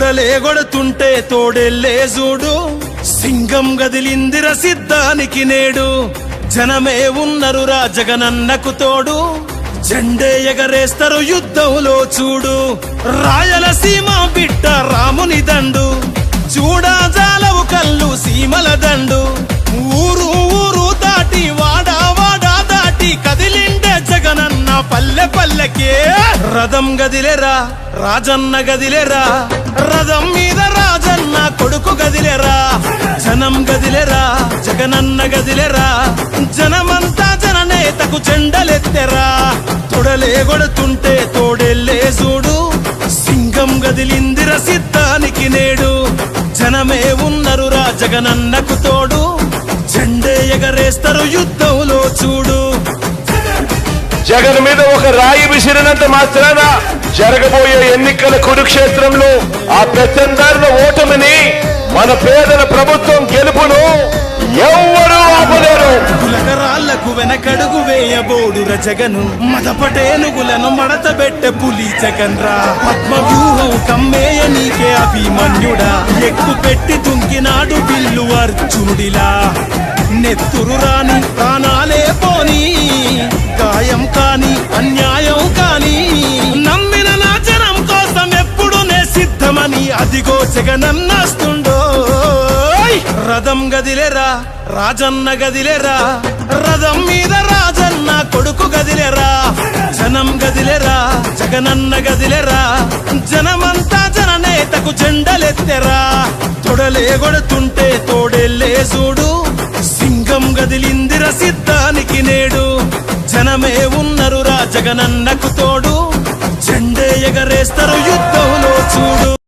తొడలే గొడుతుంటే తోడెల్లే చూడు, సింగం గదిలిందిర సిద్ధానికి నేడు. జనమే ఉన్నరురా జగనన్నకు తోడు, జెండే ఎగరేస్తారు యుద్ధంలో చూడు. రాయలసీమ బిడ్డ రాముని దండు, చూడా జాలవు కళ్ళు సీమల దండు. ఊరు ఊరు దాటి వాడా వాడా దాటి కదిలిండే జగనన్న పల్లె పల్లెకే. రథం గదిలేరా రాజన్న గదిలేరా, రథం మీద రాజన్న కొడుకు గదిలేరా. జనం గదిలేరా జగనన్న గదిలేరా, జనమంతా జననేతకు జెండలెత్తెరా. తొడలే గొడుతుంటే తోడెల్లే చూడు, సింగం గదిలిందిర సిద్ధానికి నేడు. జనమే ఉన్నరురా జగనన్నకు తోడు, జెండే ఎగరేస్తారు యుద్ధంలో చూడు. జగన్ మీద ఒక రాయి విసిరినంత మాత్రాన జరగబోయే ఎన్నికల కురుక్షేత్రంలో ఆ పెత్తందారుల ఓటమిని, మన పేదల ప్రభుత్వం గెలుపును ఎవ్వరూ ఆపలేరు. కులకరాళ్లకు వెనకడుగు వేయబోడుర జగను, మదపటేనుగులను మడతబెట్టె పులి జగన్ రా. పద్మ వ్యూహం కమ్మేయ నీకే అభిమన్యుడా, ఎక్కు పెట్టి దుంకినాడు బిల్లు అర్జునుడిలా. నెత్తురు రాని ప్రాణాలే పోని, గాయం కాని అన్యాయం కాని, నమ్మిన నా జనం కోసం ఎప్పుడు నే సిద్ధమని అదిగో జగనన్నస్తుండో. రథం గదిలేరా రాజన్న గదిలేరా, రథం మీద రాజన్న కొడుకు గదిలేరా. జనం గదిలేరా జగనన్న గదిలేరా, జనమంతా జననేతకు జెండలెత్తెరా. తొడలే గొడుతుంటే తోడెల్లే చూడు, సింగం గదిలిందిర సిద్ధానికి నేడు. జనమే ఉన్నరురా జగనన్నకు తోడు, జెండే ఎగరేస్తారు యుద్ధంలో చూడు.